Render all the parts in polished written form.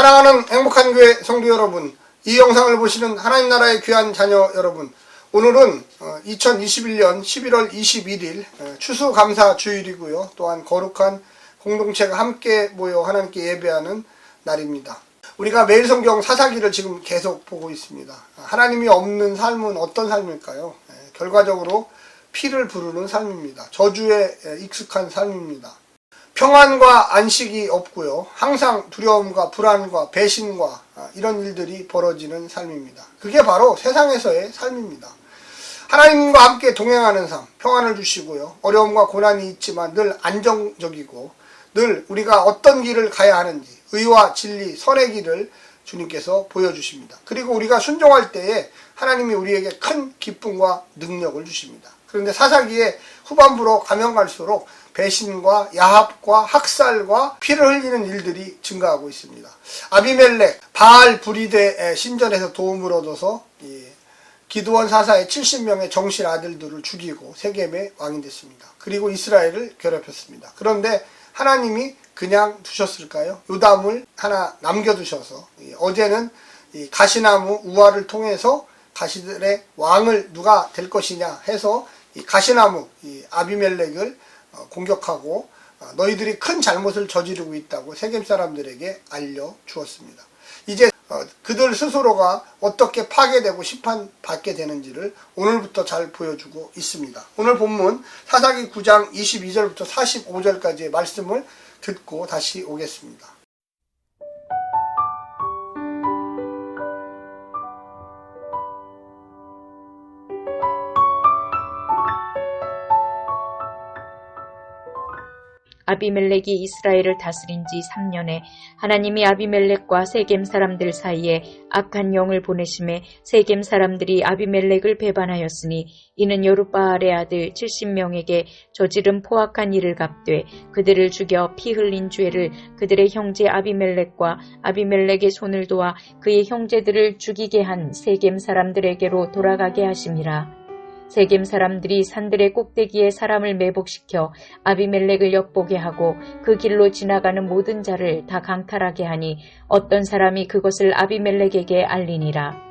사랑하는 행복한 교회 성도 여러분, 이 영상을 보시는 하나님 나라의 귀한 자녀 여러분, 오늘은 2021년 11월 21일 추수감사 주일이고요. 또한 거룩한 공동체가 함께 모여 하나님께 예배하는 날입니다. 우리가 매일 성경 사사기를 지금 계속 보고 있습니다. 하나님이 없는 삶은 어떤 삶일까요? 결과적으로 피를 부르는 삶입니다. 저주에 익숙한 삶입니다. 평안과 안식이 없고요. 항상 두려움과 불안과 배신과 이런 일들이 벌어지는 삶입니다. 그게 바로 세상에서의 삶입니다. 하나님과 함께 동행하는 삶, 평안을 주시고요. 어려움과 고난이 있지만 늘 안정적이고 늘 우리가 어떤 길을 가야 하는지 의와 진리, 선의 길을 주님께서 보여주십니다. 그리고 우리가 순종할 때에 하나님이 우리에게 큰 기쁨과 능력을 주십니다. 그런데 사사기의 후반부로 가면 갈수록 배신과 야합과 학살과 피를 흘리는 일들이 증가하고 있습니다. 아비멜렉, 바알 브리드의 신전에서 도움을 얻어서 기드온 사사의 70명의 정실 아들들을 죽이고 세겜의 왕이 됐습니다. 그리고 이스라엘을 괴롭혔습니다. 그런데 하나님이 그냥 두셨을까요? 요담을 하나 남겨두셔서 어제는 이 가시나무 우화를 통해서 가시들의 왕을 누가 될 것이냐 해서 이 가시나무 아비멜렉을 공격하고 너희들이 큰 잘못을 저지르고 있다고 세겜 사람들에게 알려주었습니다. 이제 그들 스스로가 어떻게 파괴되고 심판받게 되는지를 오늘부터 잘 보여주고 있습니다. 오늘 본문 사사기 9장 22절부터 45절까지의 말씀을 듣고 다시 오겠습니다. 아비멜렉이 이스라엘을 다스린 지 3년에 하나님이 아비멜렉과 세겜 사람들 사이에 악한 영을 보내심에 세겜 사람들이 아비멜렉을 배반하였으니 이는 여룻바알의 아들 70명에게 저지른 포악한 일을 갚되 그들을 죽여 피 흘린 죄를 그들의 형제 아비멜렉과 아비멜렉의 손을 도와 그의 형제들을 죽이게 한 세겜 사람들에게로 돌아가게 하심이라. 세겜 사람들이 산들의 꼭대기에 사람을 매복시켜 아비멜렉을 엿보게 하고 그 길로 지나가는 모든 자를 다 강탈하게 하니 어떤 사람이 그것을 아비멜렉에게 알리니라.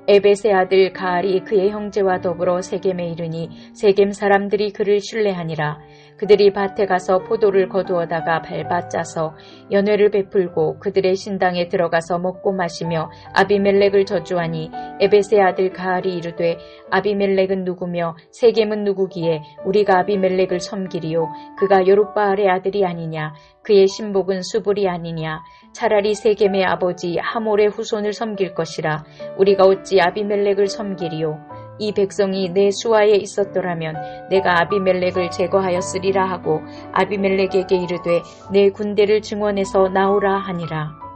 에벳의 아들 가알이 그의 형제와 더불어 세겜에 이르니 세겜 사람들이 그를 신뢰하니라. 그들이 밭에 가서 포도를 거두어다가 밟아 짜서 연회를 베풀고 그들의 신당에 들어가서 먹고 마시며 아비멜렉을 저주하니 에벳의 아들 가알이 이르되 아비멜렉은 누구며 세겜은 누구기에 우리가 아비멜렉을 섬기리요 그가 여룻바알의 아들이 아니냐 그의 신복은 수불이 아니냐 차라리 세겜의 아버지 하몰의 후손을 섬길 것이라 우리가 어찌 아비멜렉을 섬기리요 이 백성이 내 수하에 있었더라면 내가 아비멜렉을 제거하였으리라 하고 아비멜렉에게 이르되 내 군대를 증원해서 나오라 하니라.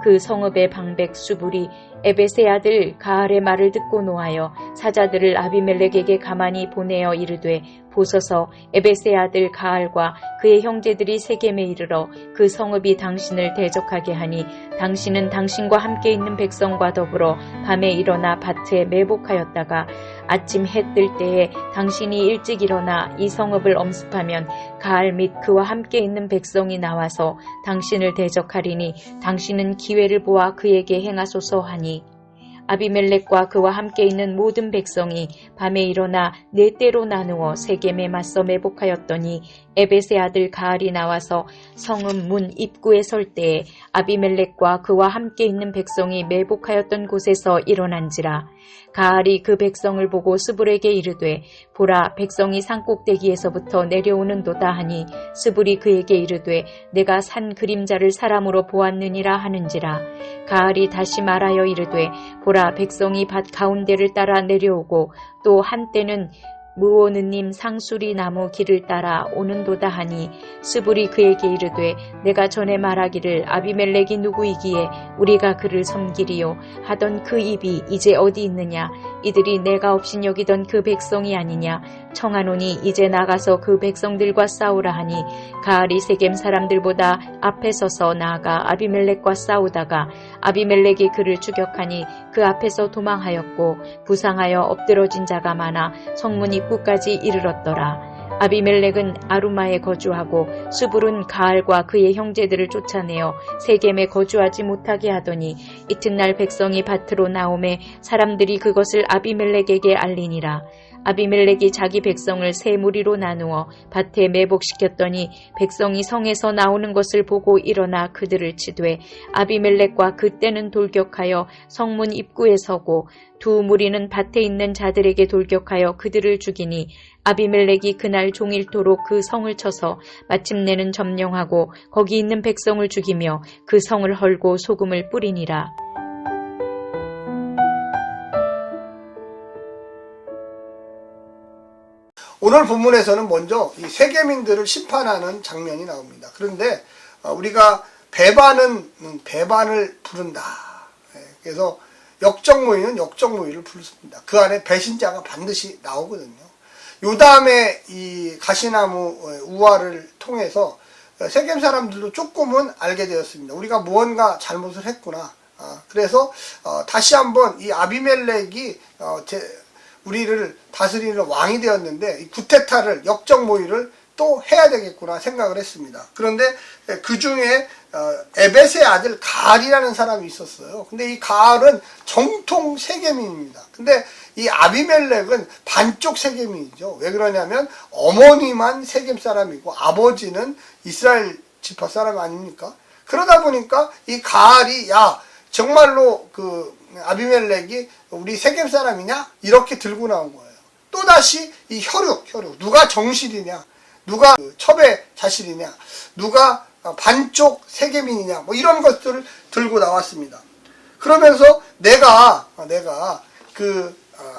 그 성읍의 방백 수불이 에벳의 아들 가알의 말을 듣고 노하여 사자들을 아비멜렉에게 가만히 보내어 이르되 보소서 에벳의 아들 가알과 그의 형제들이 세겜에 이르러 그 성읍이 당신을 대적하게 하니 당신은 당신과 함께 있는 백성과 더불어 밤에 일어나 밭에 매복하였다가 아침 해 뜰 때에 당신이 일찍 일어나 이 성읍을 엄습하면 가알 및 그와 함께 있는 백성이 나와서 당신을 대적하리니 당신은 기회를 보아 그에게 행하소서 하니 아비멜렉과 그와 함께 있는 모든 백성이 밤에 일어나 네 때로 나누어 세겜에 맞서 매복하였더니 에벳의 아들 가알이 나와서 성읍 문 입구에 설 때에 아비멜렉과 그와 함께 있는 백성이 매복하였던 곳에서 일어난지라. 가알이 그 백성을 보고 스불에게 이르되 보라 백성이 산꼭대기에서부터 내려오는도다 하니 스불이 그에게 이르되 내가 산 그림자를 사람으로 보았느니라 하는지라. 가알이 다시 말하여 이르되 보라 백성이 밭 가운데를 따라 내려오고 또 한때는 무오느님 상수리 나무 길을 따라 오는도다 하니 스불이 그에게 이르되 내가 전에 말하기를 아비멜렉이 누구이기에 우리가 그를 섬기리요 하던 그 입이 이제 어디 있느냐 이들이 내가 없인 여기던 그 백성이 아니냐 청하노니 이제 나가서 그 백성들과 싸우라 하니 가알이 세겜 사람들보다 앞에 서서 나아가 아비멜렉과 싸우다가 아비멜렉이 그를 추격하니 그 앞에서 도망하였고 부상하여 엎드러진 자가 많아 성문 입구까지 이르렀더라. 아비멜렉은 아루마에 거주하고 수불은 가알과 그의 형제들을 쫓아내어 세겜에 거주하지 못하게 하더니 이튿날 백성이 밭으로 나오매 사람들이 그것을 아비멜렉에게 알리니라. 아비멜렉이 자기 백성을 세 무리로 나누어 밭에 매복시켰더니 백성이 성에서 나오는 것을 보고 일어나 그들을 치되 아비멜렉과 그때는 돌격하여 성문 입구에 서고 두 무리는 밭에 있는 자들에게 돌격하여 그들을 죽이니 아비멜렉이 그날 종일토록 그 성을 쳐서 마침내는 점령하고 거기 있는 백성을 죽이며 그 성을 헐고 소금을 뿌리니라. 오늘 본문에서는 먼저 이 세겜인들을 심판하는 장면이 나옵니다. 그런데 우리가 배반을 부른다. 그래서 역적모의는 역적모의를 부릅니다. 그 안에 배신자가 반드시 나오거든요. 요담의 이 가시나무 우화를 통해서 세겜 사람들도 조금은 알게 되었습니다. 우리가 무언가 잘못을 했구나. 그래서 다시 한번 이 아비멜렉이 우리를 다스리는 왕이 되었는데 이 구테타를 역적모의를 또 해야 되겠구나 생각을 했습니다. 그런데 그 중에 에벳의 아들 가알이라는 사람이 있었어요. 근데 이 가알은 정통 세겜인입니다. 근데 이 아비멜렉은 반쪽 세겜인이죠. 왜 그러냐면 어머니만 세겜 사람이고 아버지는 이스라엘 지파 사람 아닙니까? 그러다 보니까 이 가알이 정말로 그 아비멜렉이 우리 세겜 사람이냐? 이렇게 들고 나온 거예요. 또다시 이 혈육. 누가 정실이냐? 누가 첩의 자실이냐? 누가 반쪽 세겜인이냐? 뭐 이런 것들을 들고 나왔습니다. 그러면서 내가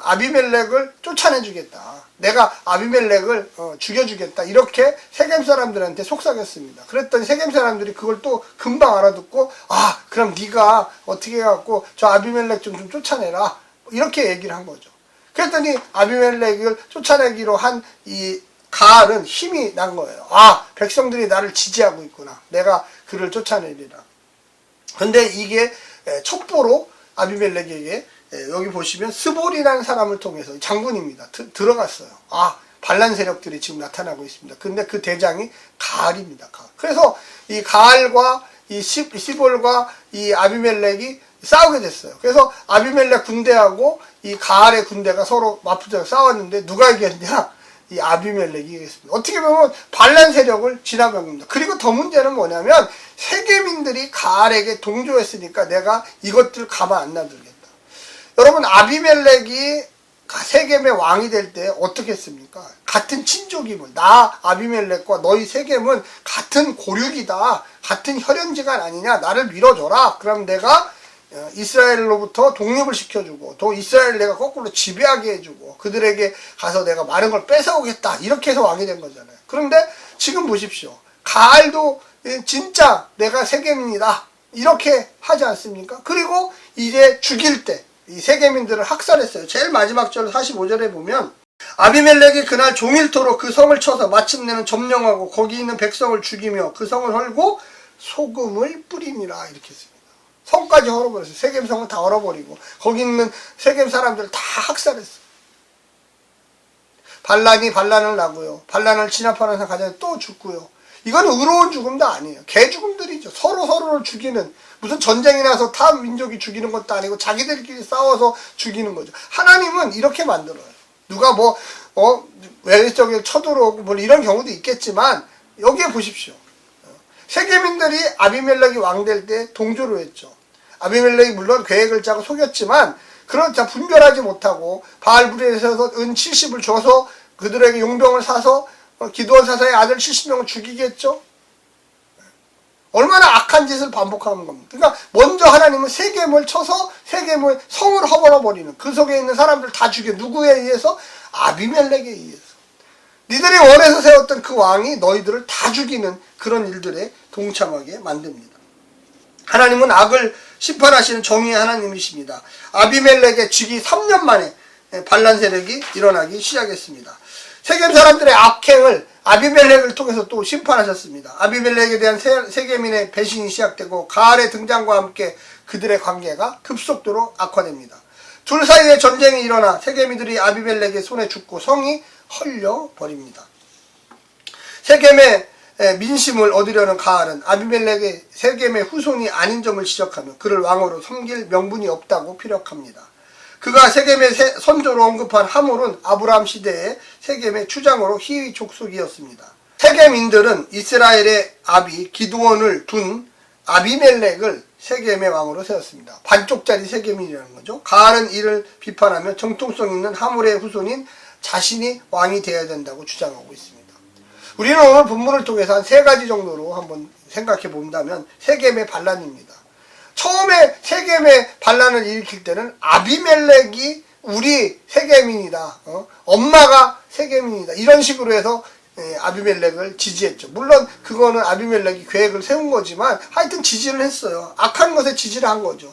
아비멜렉을 쫓아내주겠다. 내가 아비멜렉을 죽여주겠다. 이렇게 세겜 사람들한테 속삭였습니다. 그랬더니 세겜 사람들이 그걸 또 금방 알아듣고 그럼 네가 어떻게 해갖고 저 아비멜렉 좀 쫓아내라. 이렇게 얘기를 한 거죠. 그랬더니 아비멜렉을 쫓아내기로 한 이 가알은 힘이 난 거예요. 백성들이 나를 지지하고 있구나. 내가 그를 쫓아내리라. 근데 이게 첩보로 아비멜렉에게 여기 보시면 스볼이라는 사람을 통해서 장군입니다. 들어갔어요. 반란 세력들이 지금 나타나고 있습니다. 근데 그 대장이 가알입니다. 그래서 이 가알과 이 시볼과 이 아비멜렉이 싸우게 됐어요. 그래서 아비멜렉 군대하고 이 가알의 군대가 서로 맞붙어서 싸웠는데 누가 이겼냐? 이 아비멜렉이 이겼습니다. 어떻게 보면 반란 세력을 지나간 겁니다. 그리고 더 문제는 뭐냐면 세겜인들이 가알에게 동조했으니까 내가 이것들 가만 안 놔두겠다. 여러분 아비멜렉이 세겜의 왕이 될 때 어떻게 했습니까? 같은 친족임을 나 아비멜렉과 너희 세겜은 같은 고륙이다. 같은 혈연지간 아니냐. 나를 밀어줘라. 그럼 내가 이스라엘로부터 독립을 시켜주고 또 이스라엘 내가 거꾸로 지배하게 해주고 그들에게 가서 내가 많은 걸 뺏어오겠다. 이렇게 해서 왕이 된 거잖아요. 그런데 지금 보십시오. 가알도 진짜 내가 세겜인이다. 이렇게 하지 않습니까? 그리고 이제 죽일 때 이 세겜인들을 학살했어요. 제일 마지막 절 45절에 보면 아비멜렉이 그날 종일토록 그 성을 쳐서 마침내는 점령하고 거기 있는 백성을 죽이며 그 성을 헐고 소금을 뿌리니라 이렇게 했습니다. 성까지 헐어버렸어요. 세겜 성은 다 헐어버리고 거기 있는 세겜 사람들을 다 학살했어요. 반란이 반란을 나고요. 반란을 진압하는 사람 가정에 또 죽고요. 이건 의로운 죽음도 아니에요. 개 죽음들이죠. 서로를 죽이는, 무슨 전쟁이 나서 타 민족이 죽이는 것도 아니고 자기들끼리 싸워서 죽이는 거죠. 하나님은 이렇게 만들어요. 누가 외적에 쳐들어오고 뭐 이런 경우도 있겠지만 여기에 보십시오. 세겜인들이 아비멜렉이 왕 될 때 동조를 했죠. 아비멜렉이 물론 계획을 짜고 속였지만 그렇다 분별하지 못하고 바알브리에서 은 70을 줘서 그들에게 용병을 사서 기드온 사사의 아들 70명을 죽이겠죠? 얼마나 악한 짓을 반복하는 겁니다. 그러니까 먼저 하나님은 세겜을 쳐서 세겜을 성을 허물어버리는 그 속에 있는 사람들 다 죽여. 누구에 의해서? 아비멜렉에 의해서. 니들이 원해서 세웠던 그 왕이 너희들을 다 죽이는 그런 일들에 동참하게 만듭니다. 하나님은 악을 심판하시는 정의의 하나님이십니다. 아비멜렉의 즉위 3년 만에 반란 세력이 일어나기 시작했습니다. 세겜 사람들의 악행을 아비멜렉을 통해서 또 심판하셨습니다. 아비멜렉에 대한 세겜인의 배신이 시작되고 가알의 등장과 함께 그들의 관계가 급속도로 악화됩니다. 둘 사이에 전쟁이 일어나 세겜이들이 아비멜렉의 손에 죽고 성이 헐려버립니다. 세겜의 민심을 얻으려는 가알은 아비멜렉의 세겜의 후손이 아닌 점을 지적하며 그를 왕으로 섬길 명분이 없다고 피력합니다. 그가 세겜의 선조로 언급한 하몰은 아브라함 시대의 세겜의 추장으로 히위 족속이었습니다. 세겜인들은 이스라엘의 아비 기드온을 둔 아비멜렉을 세겜의 왕으로 세웠습니다. 반쪽짜리 세겜인이라는 거죠. 가알은 이를 비판하며 정통성 있는 하몰의 후손인 자신이 왕이 되어야 된다고 주장하고 있습니다. 우리는 오늘 본문을 통해서 한 3가지 정도로 한번 생각해 본다면 세겜의 반란입니다. 처음에 세겜의 반란을 일으킬 때는 아비멜렉이 우리 세겜인이다. 엄마가 세겜인이다. 이런 식으로 해서 아비멜렉을 지지했죠. 물론 그거는 아비멜렉이 계획을 세운 거지만 하여튼 지지를 했어요. 악한 것에 지지를 한 거죠.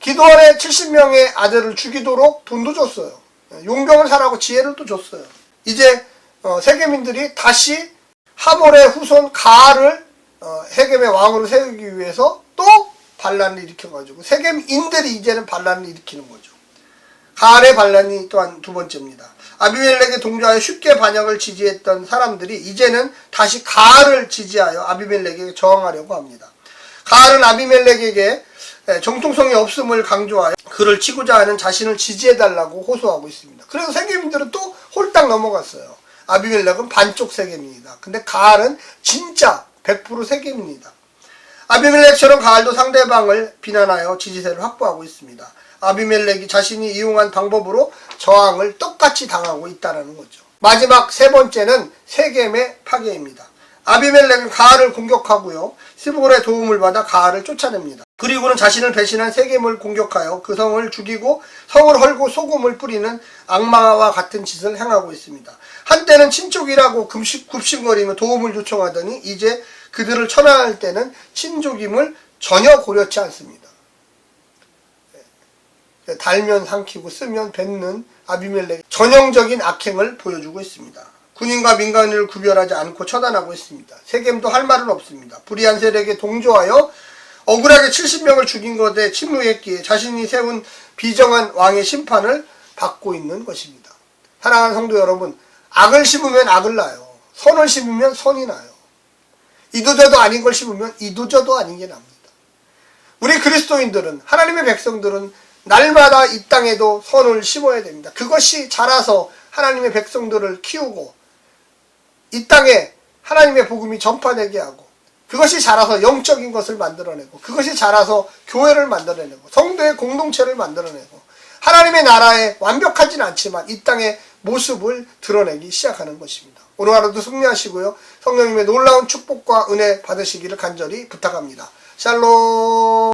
기드온의 70명의 아들을 죽이도록 돈도 줬어요. 용병을 사라고 지혜를 또 줬어요. 이제 세겜인들이 다시 하몰의 후손 가알을 세겜의 왕으로 세우기 위해서 또 반란을 일으켜가지고 세겜인들이 이제는 반란을 일으키는 거죠. 가알의 반란이 또한 2번째입니다. 아비멜렉의 동조하여 쉽게 반역을 지지했던 사람들이 이제는 다시 가알을 지지하여 아비멜렉에게 저항하려고 합니다. 가알은 아비멜렉에게 정통성이 없음을 강조하여 그를 치고자 하는 자신을 지지해달라고 호소하고 있습니다. 그래서 세겜인들은 또 홀딱 넘어갔어요. 아비멜렉은 반쪽 세겜입니다. 근데 가알은 진짜 100% 세겜입니다. 아비멜렉처럼 가알도 상대방을 비난하여 지지세를 확보하고 있습니다. 아비멜렉이 자신이 이용한 방법으로 저항을 똑같이 당하고 있다는 거죠. 마지막 3번째는 세겜의 파괴입니다. 아비멜렉은 가알을 공격하고요. 스볼의 도움을 받아 가알을 쫓아냅니다. 그리고는 자신을 배신한 세겜을 공격하여 그 성을 죽이고 성을 헐고 소금을 뿌리는 악마와 같은 짓을 행하고 있습니다. 한때는 친족이라고 굽신거리며 도움을 요청하더니 이제 그들을 처단할 때는 친족임을 전혀 고려치 않습니다. 달면 삼키고 쓰면 뱉는 아비멜렉의 전형적인 악행을 보여주고 있습니다. 군인과 민간인을 구별하지 않고 처단하고 있습니다. 세겜도 할 말은 없습니다. 불의한 세력에 동조하여 억울하게 70명을 죽인 것에 침묵했기에 자신이 세운 비정한 왕의 심판을 받고 있는 것입니다. 사랑하는 성도 여러분, 악을 심으면 악을 나요. 선을 심으면 선이 나요. 이도저도 아닌 걸 심으면 이도저도 아닌 게 납니다. 우리 그리스도인들은, 하나님의 백성들은 날마다 이 땅에도 선을 심어야 됩니다. 그것이 자라서 하나님의 백성들을 키우고 이 땅에 하나님의 복음이 전파되게 하고 그것이 자라서 영적인 것을 만들어내고 그것이 자라서 교회를 만들어내고 성도의 공동체를 만들어내고 하나님의 나라에 완벽하진 않지만 이 땅의 모습을 드러내기 시작하는 것입니다. 오늘 하루도 승리하시고요. 성령님의 놀라운 축복과 은혜 받으시기를 간절히 부탁합니다. 샬롬.